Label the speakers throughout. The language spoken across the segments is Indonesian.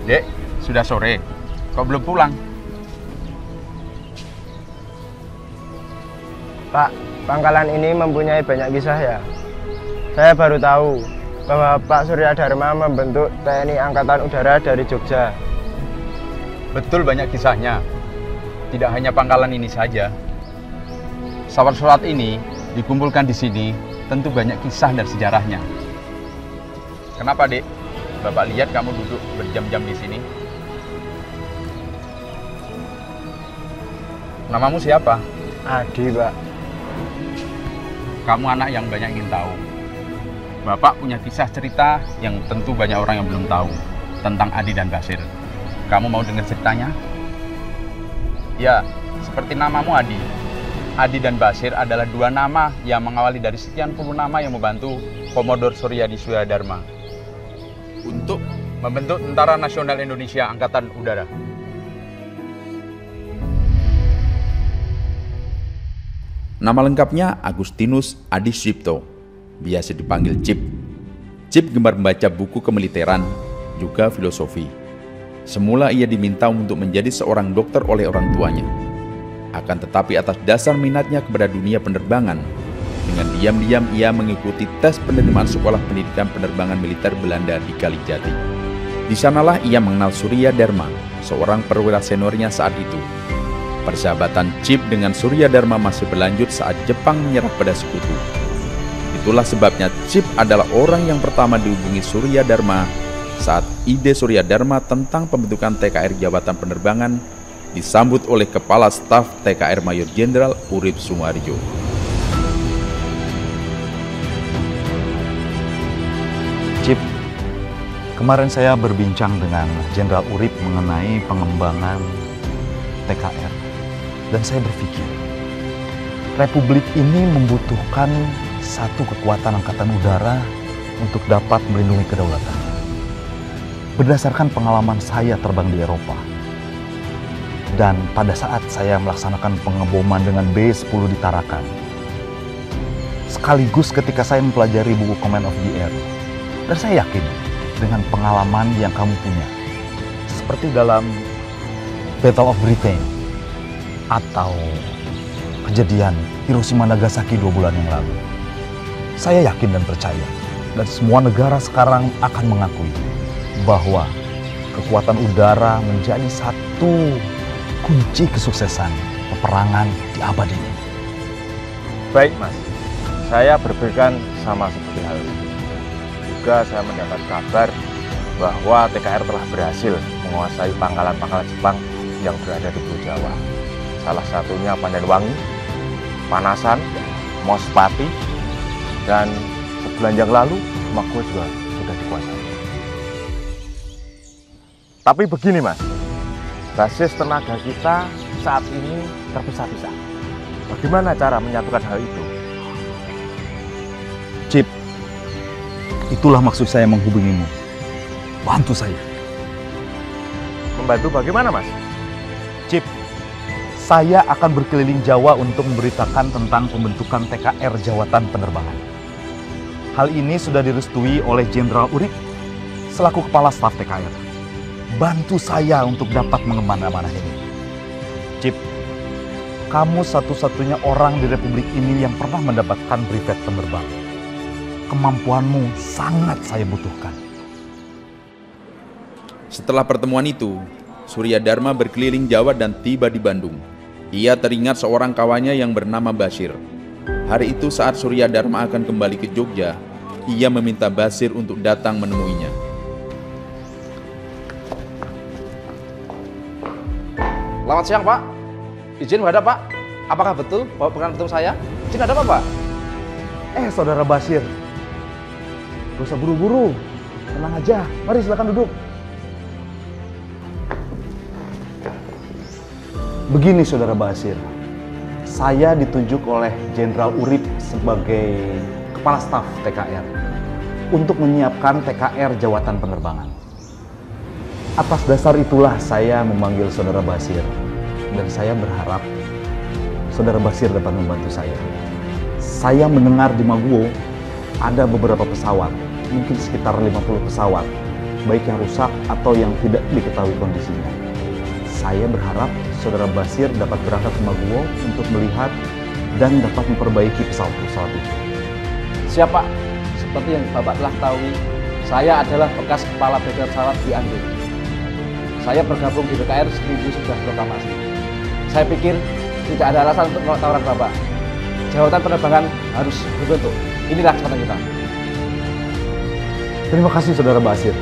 Speaker 1: Dek, sudah sore. Kok belum pulang?
Speaker 2: Pak, pangkalan ini mempunyai banyak kisah ya. Saya baru tahu bahwa Pak Surya Dharma membentuk TNI Angkatan Udara dari Jogja.
Speaker 1: Betul, banyak kisahnya. Tidak hanya pangkalan ini saja. Pesawat-pesawat ini dikumpulkan di sini, tentu banyak kisah dan sejarahnya. Kenapa, Dek? Bapak lihat kamu duduk berjam-jam di sini. Namamu siapa?
Speaker 2: Adi, Pak.
Speaker 1: Kamu anak yang banyak ingin tahu. Bapak punya kisah cerita yang tentu banyak orang yang belum tahu tentang Adi dan Basir. Kamu mau dengar ceritanya? Ya, seperti namamu Adi. Adi dan Basir adalah dua nama yang mengawali dari sekian puluh nama yang membantu Komodor Suryadi Dharma untuk membentuk Tentara Nasional Indonesia Angkatan Udara.
Speaker 3: Nama lengkapnya Agustinus Adi Sucipto, biasa dipanggil Cip. Cip gemar membaca buku kemiliteran, juga filosofi. Semula ia diminta untuk menjadi seorang dokter oleh orang tuanya. Akan tetapi atas dasar minatnya kepada dunia penerbangan, dengan diam-diam ia mengikuti tes penerimaan Sekolah Pendidikan Penerbangan Militer Belanda di Kalijati. Di sanalah ia mengenal Surya Dharma, seorang perwira seniornya saat itu. Persahabatan Cip dengan Surya Dharma masih berlanjut saat Jepang menyerah pada Sekutu. Itulah sebabnya Cip adalah orang yang pertama dihubungi Surya Dharma saat ide Surya Dharma tentang pembentukan TKR Jabatan Penerbangan disambut oleh Kepala Staf TKR Mayor Jenderal Urip Sumoharjo.
Speaker 4: Cip, kemarin saya berbincang dengan Jenderal Urip mengenai pengembangan TKR. Dan saya berpikir, Republik ini membutuhkan satu kekuatan angkatan udara untuk dapat melindungi kedaulatan. Berdasarkan pengalaman saya terbang di Eropa, dan pada saat saya melaksanakan pengeboman dengan B-10 di Tarakan, sekaligus ketika saya mempelajari buku Command of the Air, dan saya yakin dengan pengalaman yang kamu punya, seperti dalam Battle of Britain, atau kejadian Hiroshima Nagasaki 2 bulan yang lalu. Saya yakin dan percaya, dan semua negara sekarang akan mengakui bahwa kekuatan udara menjadi satu kunci kesuksesan peperangan di abad ini.
Speaker 2: Baik, Mas. Saya berpikiran sama seperti hal itu. Juga saya mendapat kabar bahwa TKR telah berhasil menguasai pangkalan-pangkalan Jepang yang berada di Pulau Jawa. Salah satunya Pandanwangi, Panasan, Mospati, dan sebulan yang lalu Makua juga sudah dikuasai. Tapi begini, Mas, basis tenaga kita saat ini terpisah-pisah. Bagaimana cara menyatukan hal itu?
Speaker 4: Cip, itulah maksud saya menghubungimu. Bantu saya.
Speaker 2: Membantu bagaimana, Mas?
Speaker 4: Cip, saya akan berkeliling Jawa untuk memberitakan tentang pembentukan TKR Jawatan Penerbangan. Hal ini sudah direstui oleh Jenderal Urip selaku Kepala Staf TKR. Bantu saya untuk dapat mengemban amanah ini. Cip, kamu satu-satunya orang di Republik ini yang pernah mendapatkan brevet penerbang. Kemampuanmu sangat saya butuhkan.
Speaker 3: Setelah pertemuan itu, Surya Dharma berkeliling Jawa dan tiba di Bandung. Ia teringat seorang kawannya yang bernama Basir. Hari itu saat Surya Dharma akan kembali ke Jogja, ia meminta Basir untuk datang menemuinya.
Speaker 5: Selamat siang, Pak. Izin menghadap, Pak. Apakah betul bahwa bukan ketemu saya? Izin ada apa, Pak?
Speaker 4: Saudara Basir. Gak usah buru-buru. Tenang aja. Mari silakan duduk. Begini, Saudara Basir. Saya ditunjuk oleh Jenderal Urip sebagai Kepala Staf TKR untuk menyiapkan TKR Jawatan Penerbangan. Atas dasar itulah saya memanggil Saudara Basir. Dan saya berharap Saudara Basir dapat membantu saya. Saya mendengar di Maguwo ada beberapa pesawat, mungkin sekitar 50 pesawat, baik yang rusak atau yang tidak diketahui kondisinya. Saya berharap Saudara Basir dapat berangkat ke Maguwo untuk melihat dan dapat memperbaiki pesawat-pesawat itu.
Speaker 5: Siap, Pak. Seperti yang Bapak telah ketahui, saya adalah bekas kepala bengkel pesawat di Andung. Saya bergabung di BKR seminggu sudah proklamasi. Saya pikir tidak ada alasan untuk menolak tawaran Bapak. Jawatan penerbangan harus dibentuk. Inilah kesempatan kita.
Speaker 4: Terima kasih Saudara Basir.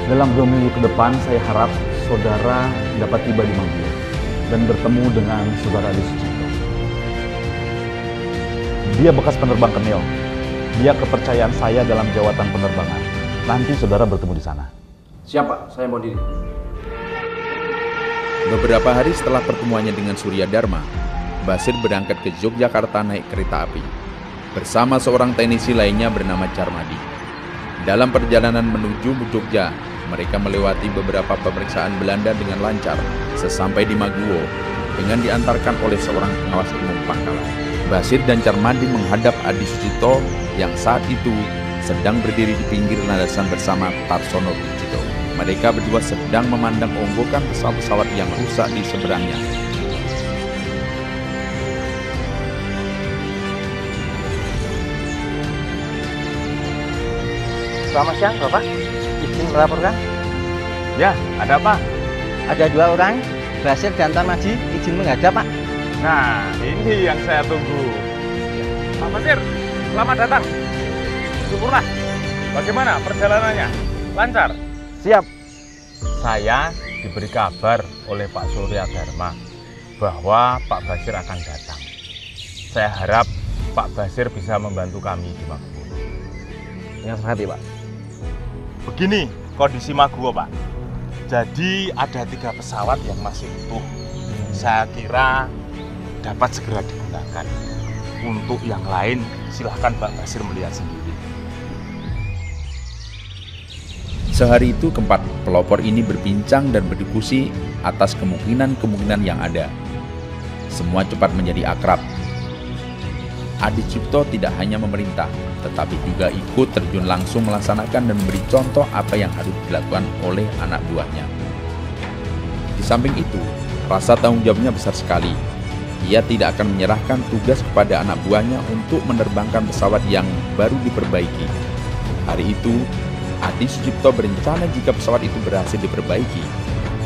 Speaker 4: Dalam 2 minggu ke depan saya harap Saudara dapat tiba di Maguwo dan bertemu dengan Saudara Adi Sucipto. Dia bekas penerbang Kenil. Dia kepercayaan saya dalam jawatan penerbangan. Nanti Saudara bertemu di sana.
Speaker 5: Siap, Pak. Saya mau diri.
Speaker 3: Beberapa hari setelah pertemuannya dengan Surya Dharma, Basir berangkat ke Yogyakarta naik kereta api bersama seorang teknisi lainnya bernama Charmadi. Dalam perjalanan menuju Jogja, mereka melewati beberapa pemeriksaan Belanda dengan lancar. Sesampai di Maguwo, dengan diantarkan oleh seorang pengawas umum pangkalan, Basir dan Charmadi menghadap Adi Sucipto yang saat itu sedang berdiri di pinggir landasan bersama Tarsono Bujito. Mereka berdua sedang memandang onggokan pesawat-pesawat yang rusak di seberangnya.
Speaker 6: Selamat siang, Bapak. Izin melaporkan.
Speaker 2: Ya, ada apa?
Speaker 6: Ada 2 orang, Basir dan Charmadi, izin menghadap, Pak.
Speaker 2: Nah, ini yang saya tunggu. Pak Basir, selamat datang. Syukurlah. Bagaimana perjalanannya? Lancar?
Speaker 5: Siap.
Speaker 2: Saya diberi kabar oleh Pak Surya Dharma bahwa Pak Basir akan datang. Saya harap Pak Basir bisa membantu kami di Maguwo.
Speaker 5: Dengan senang hati, Pak.
Speaker 2: Begini kondisi Maguwo, Pak. Jadi ada 3 pesawat yang masih utuh. Saya kira dapat segera digunakan. Untuk yang lain, silahkan Pak Basir melihat sendiri.
Speaker 3: Sehari itu keempat pelopor ini berbincang dan berdiskusi atas kemungkinan-kemungkinan yang ada. Semua cepat menjadi akrab. Adi Sucipto tidak hanya memerintah, tetapi juga ikut terjun langsung melaksanakan dan memberi contoh apa yang harus dilakukan oleh anak buahnya. Di samping itu, rasa tanggung jawabnya besar sekali. Ia tidak akan menyerahkan tugas kepada anak buahnya untuk menerbangkan pesawat yang baru diperbaiki. Hari itu, Adi Sucipto berencana jika pesawat itu berhasil diperbaiki,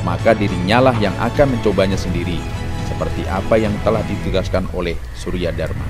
Speaker 3: maka dirinya lah yang akan mencobanya sendiri, seperti apa yang telah ditugaskan oleh Surya Dharma.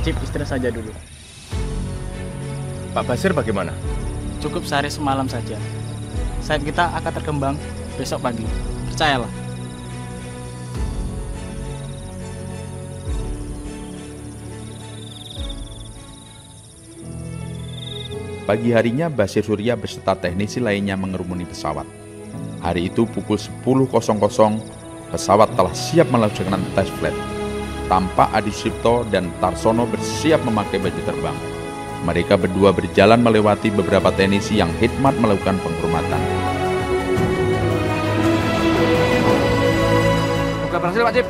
Speaker 7: Cip istirahat saja dulu.
Speaker 2: Pak Basir bagaimana?
Speaker 7: Cukup sehari semalam saja. Sayap kita akan terkembang besok pagi. Percayalah.
Speaker 3: Pagi harinya, Basir Surya beserta teknisi lainnya mengerumuni pesawat. Hari itu pukul 10.00, pesawat telah siap melaksanakan tes flight. tampak Adi Sucipto dan Tarsono bersiap memakai baju terbang. Mereka berdua berjalan melewati beberapa teknisi yang khidmat melakukan penghormatan.
Speaker 5: Semoga berhasil, Pak Cip.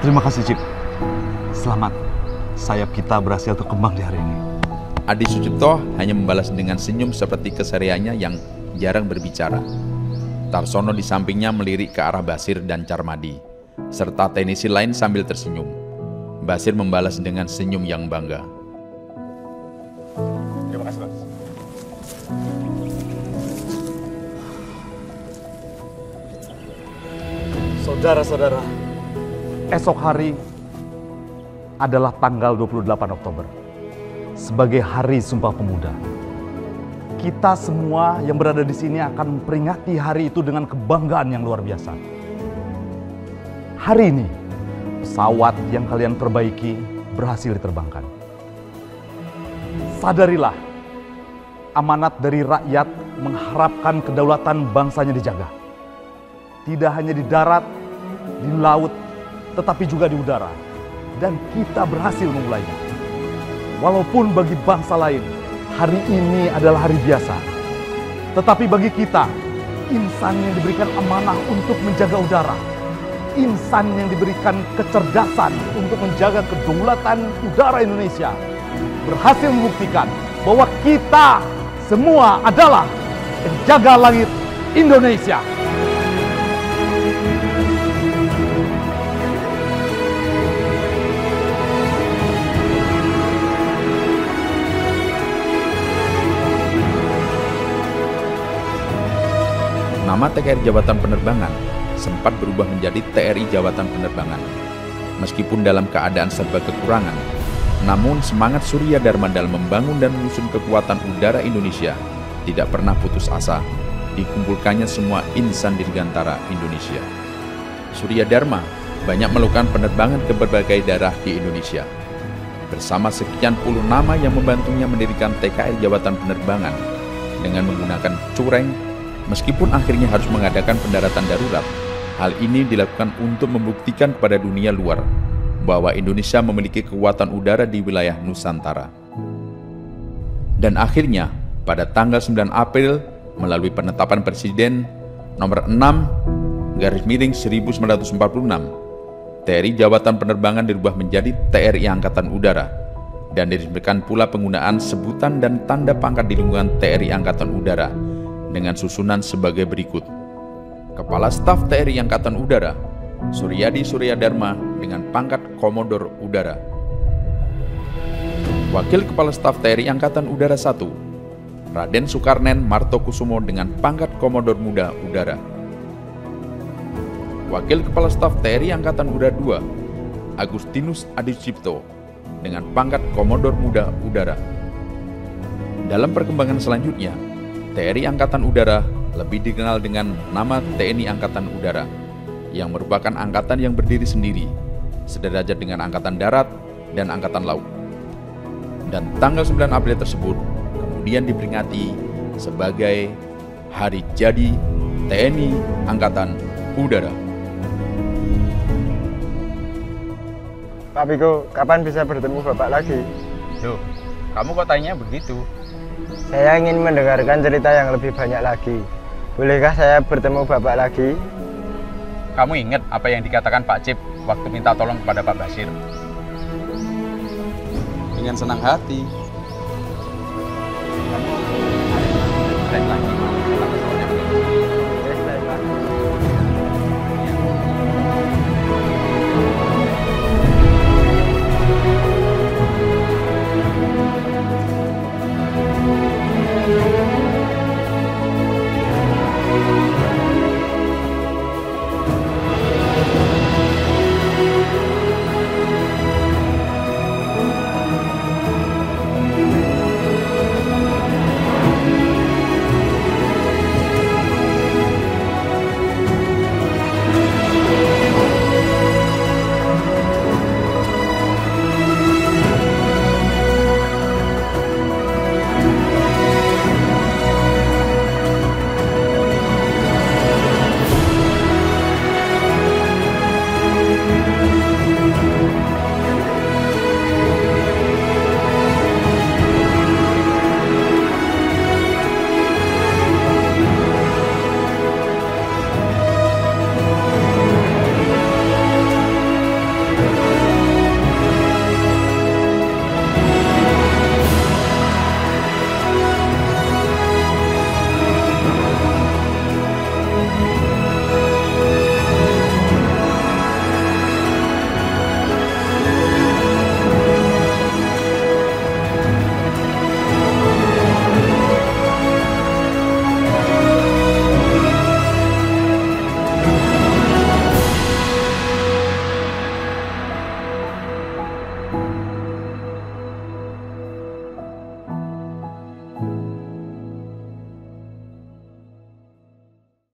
Speaker 4: Terima kasih, Cip. Selamat. Sayap kita berhasil terkembang di hari ini.
Speaker 3: Adi Sucipto hanya membalas dengan senyum seperti kesehariannya yang jarang berbicara. Tarsono di sampingnya melirik ke arah Basir dan Carmadi, serta teknisi lain sambil tersenyum. Basir membalas dengan senyum yang bangga.
Speaker 2: Terima kasih, Mas.
Speaker 4: Saudara-saudara, esok hari adalah tanggal 28 Oktober. Sebagai Hari Sumpah Pemuda. Kita semua yang berada di sini akan memperingati hari itu dengan kebanggaan yang luar biasa. Hari ini, pesawat yang kalian perbaiki berhasil diterbangkan. Sadarilah, amanat dari rakyat mengharapkan kedaulatan bangsanya dijaga. Tidak hanya di darat, di laut, tetapi juga di udara. Dan kita berhasil memulainya. Walaupun bagi bangsa lain, hari ini adalah hari biasa. Tetapi bagi kita, insan yang diberikan amanah untuk menjaga udara, insan yang diberikan kecerdasan untuk menjaga kedaulatan udara Indonesia, berhasil membuktikan bahwa kita semua adalah penjaga langit Indonesia.
Speaker 3: Nama TKR Jabatan Penerbangan sempat berubah menjadi TRI Jabatan Penerbangan. Meskipun dalam keadaan serba kekurangan, namun semangat Surya Dharma dalam membangun dan menyusun kekuatan udara Indonesia tidak pernah putus asa. Dikumpulkannya semua insan dirgantara Indonesia. Surya Dharma banyak melakukan penerbangan ke berbagai daerah di Indonesia. Bersama sekian puluh nama yang membantunya mendirikan TKR Jawatan Penerbangan dengan menggunakan cureng, meskipun akhirnya harus mengadakan pendaratan darurat. Hal ini dilakukan untuk membuktikan kepada dunia luar bahwa Indonesia memiliki kekuatan udara di wilayah Nusantara. Dan akhirnya, pada tanggal 9 April, melalui penetapan Presiden nomor 6/1946, TRI Jawatan Penerbangan dirubah menjadi TRI Angkatan Udara, dan diresmikan pula penggunaan sebutan dan tanda pangkat di lingkungan TRI Angkatan Udara dengan susunan sebagai berikut. Kepala Staf TRI Angkatan Udara, Suryadi Surya Dharma dengan pangkat Komodor Udara. Wakil Kepala Staf TRI Angkatan Udara 1, Raden Soekarnen Martokusumo dengan pangkat Komodor Muda Udara. Wakil Kepala Staf TRI Angkatan Udara 2, Agustinus Adi Sucipto dengan pangkat Komodor Muda Udara. Dalam perkembangan selanjutnya, TRI Angkatan Udara lebih dikenal dengan nama TNI Angkatan Udara, yang merupakan angkatan yang berdiri sendiri, sederajat dengan Angkatan Darat dan Angkatan Laut. Dan tanggal 9 April tersebut kemudian diperingati sebagai Hari Jadi TNI Angkatan Udara.
Speaker 6: Pak Biko, kapan bisa bertemu Bapak lagi?
Speaker 1: Loh, kamu kok tanya begitu?
Speaker 6: Saya ingin mendengarkan cerita yang lebih banyak lagi. Bolehkah saya bertemu Bapak lagi?
Speaker 1: Kamu ingat apa yang dikatakan Pak Cip waktu minta tolong kepada Pak Basir? Dengan senang hati. Kamu lagi.